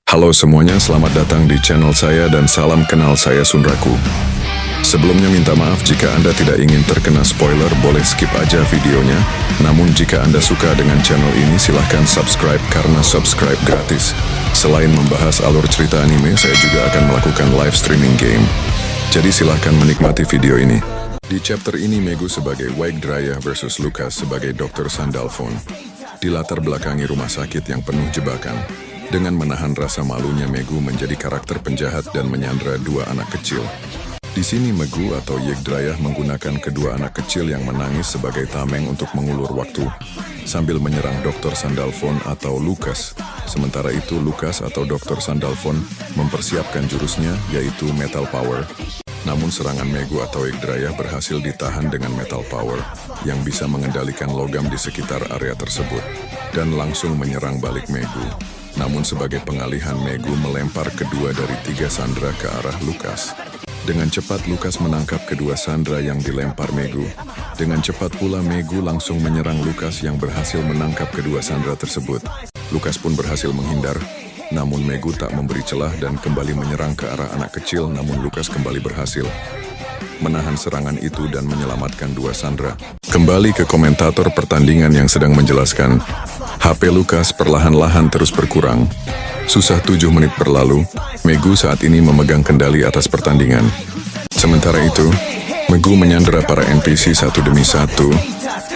Halo semuanya, selamat datang di channel saya dan salam kenal saya Sunraku. Sebelumnya minta maaf jika Anda tidak ingin terkena spoiler, boleh skip aja videonya. Namun jika Anda suka dengan channel ini, silahkan subscribe karena subscribe gratis. Selain membahas alur cerita anime, saya juga akan melakukan live streaming game. Jadi silahkan menikmati video ini. Di chapter ini, Megu sebagai Yggdrasil versus Lucas sebagai Dr. Sandalphon dilatar belakangi rumah sakit yang penuh jebakan. Dengan menahan rasa malunya, Megu menjadi karakter penjahat dan menyandra dua anak kecil. Di sini Megu atau Yggdrasil menggunakan kedua anak kecil yang menangis sebagai tameng untuk mengulur waktu, sambil menyerang Dr. Sandalphon atau Lucas. Sementara itu Lucas atau Dr. Sandalphon mempersiapkan jurusnya, yaitu Metal Power. Namun serangan Megu atau Yggdrasil berhasil ditahan dengan Metal Power, yang bisa mengendalikan logam di sekitar area tersebut, dan langsung menyerang balik Megu. Namun sebagai pengalihan, Megu melempar kedua dari tiga sandera ke arah Lucas. Dengan cepat Lucas menangkap kedua sandera yang dilempar Megu. Dengan cepat pula Megu langsung menyerang Lucas yang berhasil menangkap kedua sandera tersebut. Lucas pun berhasil menghindar, namun Megu tak memberi celah dan kembali menyerang ke arah anak kecil, namun Lucas kembali berhasil menahan serangan itu dan menyelamatkan dua sandera. Kembali ke komentator pertandingan yang sedang menjelaskan. HP Lucas perlahan-lahan terus berkurang. Susah 7 menit berlalu, Megu saat ini memegang kendali atas pertandingan. Sementara itu, Megu menyandera para NPC satu demi satu,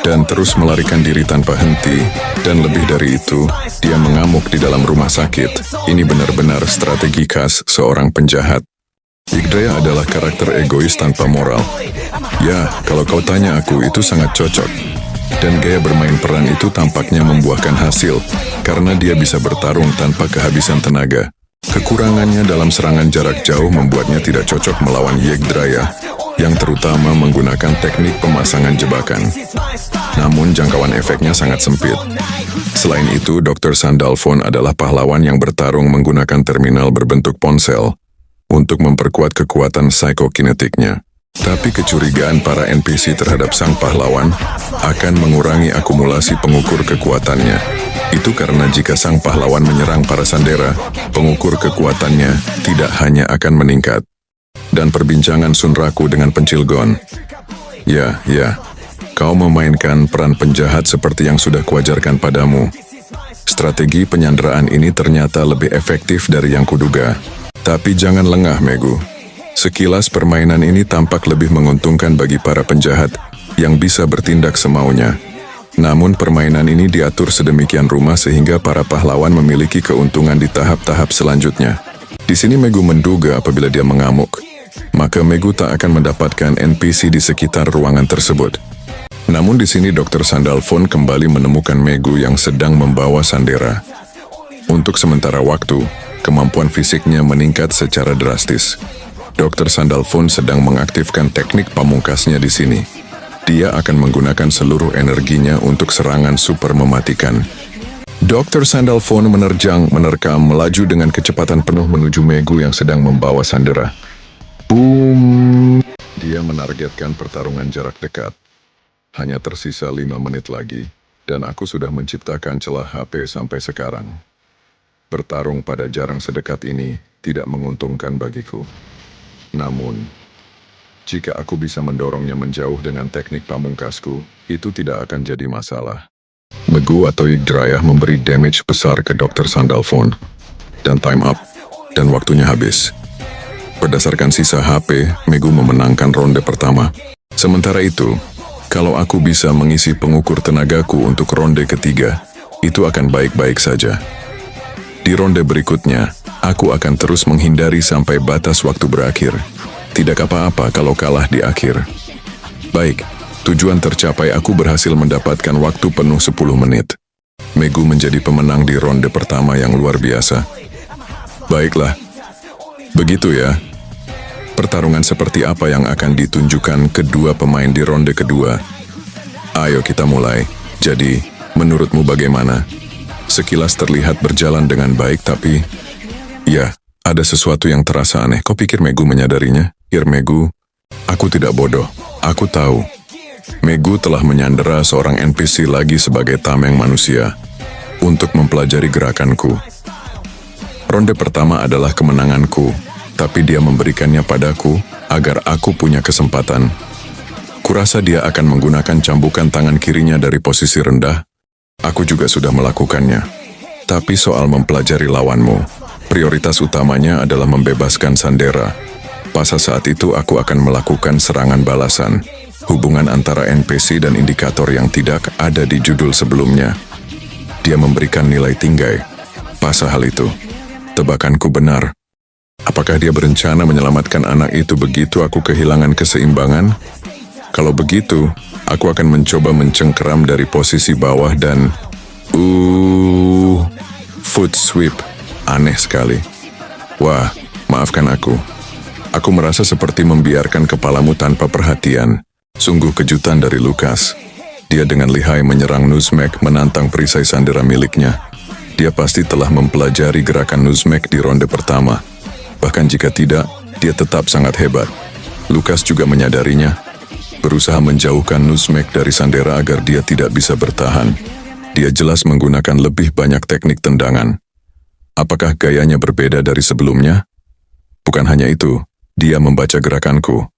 dan terus melarikan diri tanpa henti, dan lebih dari itu, dia mengamuk di dalam rumah sakit. Ini benar-benar strategi khas seorang penjahat. Yggdrasil adalah karakter egois tanpa moral. Ya, kalau kau tanya aku, itu sangat cocok. Dan gaya bermain peran itu tampaknya membuahkan hasil, karena dia bisa bertarung tanpa kehabisan tenaga. Kekurangannya dalam serangan jarak jauh membuatnya tidak cocok melawan Yggdrasil, yang terutama menggunakan teknik pemasangan jebakan. Namun jangkauan efeknya sangat sempit. Selain itu, Dr. Sandalphon adalah pahlawan yang bertarung menggunakan terminal berbentuk ponsel untuk memperkuat kekuatan psikokinetiknya. Tapi kecurigaan para NPC terhadap sang pahlawan akan mengurangi akumulasi pengukur kekuatannya. Itu karena jika sang pahlawan menyerang para sandera, pengukur kekuatannya tidak hanya akan meningkat. Dan perbincangan Sunraku dengan Pencilgon. Ya, kau memainkan peran penjahat seperti yang sudah kuajarkan padamu. Strategi penyanderaan ini ternyata lebih efektif dari yang kuduga. Tapi jangan lengah, Megu. Sekilas permainan ini tampak lebih menguntungkan bagi para penjahat yang bisa bertindak semaunya. Namun permainan ini diatur sedemikian rupa sehingga para pahlawan memiliki keuntungan di tahap-tahap selanjutnya. Di sini Megu menduga apabila dia mengamuk, maka Megu tak akan mendapatkan NPC di sekitar ruangan tersebut. Namun di sini Dr. Sandalphon kembali menemukan Megu yang sedang membawa sandera. Untuk sementara waktu, kemampuan fisiknya meningkat secara drastis. Dr. Sandalphon sedang mengaktifkan teknik pamungkasnya di sini. Dia akan menggunakan seluruh energinya untuk serangan super mematikan. Dr. Sandalphon menerjang, menerkam, melaju dengan kecepatan penuh menuju Megu yang sedang membawa sandera. Boom! Dia menargetkan pertarungan jarak dekat. Hanya tersisa 5 menit lagi, dan aku sudah menciptakan celah HP sampai sekarang. Bertarung pada jarak sedekat ini tidak menguntungkan bagiku. Namun, jika aku bisa mendorongnya menjauh dengan teknik pamungkasku, itu tidak akan jadi masalah. Megu atau Yggdrasil memberi damage besar ke Dr. Sandalphon. Dan time up, dan waktunya habis. Berdasarkan sisa HP, Megu memenangkan ronde pertama. Sementara itu, kalau aku bisa mengisi pengukur tenagaku untuk ronde ketiga, itu akan baik-baik saja. Di ronde berikutnya, aku akan terus menghindari sampai batas waktu berakhir. Tidak apa-apa kalau kalah di akhir. Baik, tujuan tercapai, aku berhasil mendapatkan waktu penuh 10 menit. Megu menjadi pemenang di ronde pertama yang luar biasa. Baiklah, begitu ya. Pertarungan seperti apa yang akan ditunjukkan kedua pemain di ronde kedua? Ayo kita mulai. Jadi, menurutmu bagaimana? Sekilas terlihat berjalan dengan baik, tapi ya, ada sesuatu yang terasa aneh. Kau pikir Megu menyadarinya? Megu, aku tidak bodoh. Aku tahu. Megu telah menyandera seorang NPC lagi sebagai tameng manusia untuk mempelajari gerakanku. Ronde pertama adalah kemenanganku, tapi dia memberikannya padaku agar aku punya kesempatan. Kurasa dia akan menggunakan cambukan tangan kirinya dari posisi rendah. Aku juga sudah melakukannya. Tapi soal mempelajari lawanmu, prioritas utamanya adalah membebaskan Sandera. Pada saat itu aku akan melakukan serangan balasan. Hubungan antara NPC dan indikator yang tidak ada di judul sebelumnya. Dia memberikan nilai tinggi. Pada hal itu, tebakanku benar. Apakah dia berencana menyelamatkan anak itu begitu aku kehilangan keseimbangan? Kalau begitu, aku akan mencoba mencengkeram dari posisi bawah dan... foot sweep. Aneh sekali. Wah, maafkan aku. Aku merasa seperti membiarkan kepalamu tanpa perhatian. Sungguh kejutan dari Lukas. Dia dengan lihai menyerang Nuzmek menantang perisai Sandera miliknya. Dia pasti telah mempelajari gerakan Nuzmek di ronde pertama. Bahkan jika tidak, dia tetap sangat hebat. Lukas juga menyadarinya. Berusaha menjauhkan Nuzmek dari Sandera agar dia tidak bisa bertahan. Dia jelas menggunakan lebih banyak teknik tendangan. Apakah gayanya berbeda dari sebelumnya? Bukan hanya itu, dia membaca gerakanku.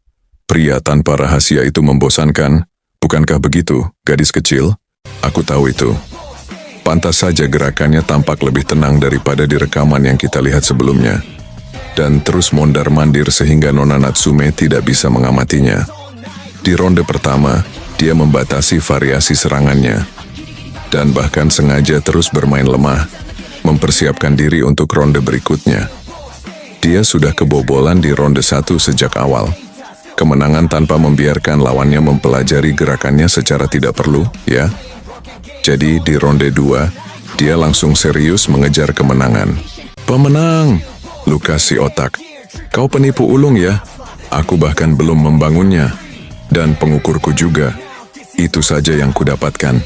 Pria tanpa rahasia itu membosankan. Bukankah begitu, gadis kecil? Aku tahu itu. Pantas saja gerakannya tampak lebih tenang daripada di rekaman yang kita lihat sebelumnya. Dan terus mondar-mandir sehingga Nona Natsume tidak bisa mengamatinya. Di ronde pertama, dia membatasi variasi serangannya. Dan bahkan sengaja terus bermain lemah, mempersiapkan diri untuk ronde berikutnya. Dia sudah kebobolan di ronde 1 sejak awal. Kemenangan tanpa membiarkan lawannya mempelajari gerakannya secara tidak perlu, ya. Jadi di ronde 2, dia langsung serius mengejar kemenangan. Pemenang! Lukas si otak. Kau penipu ulung ya? Aku bahkan belum membangunnya. Dan pengukurku juga. Itu saja yang kudapatkan.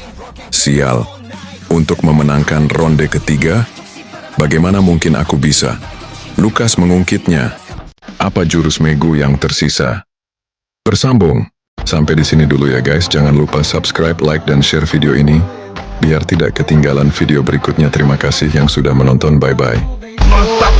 Sial. Untuk memenangkan ronde ketiga, bagaimana mungkin aku bisa? Lukas mengungkitnya. Apa jurus Megu yang tersisa? Bersambung. Sampai di sini dulu ya guys. Jangan lupa subscribe, like, dan share video ini. Biar tidak ketinggalan video berikutnya. Terima kasih yang sudah menonton. Bye-bye.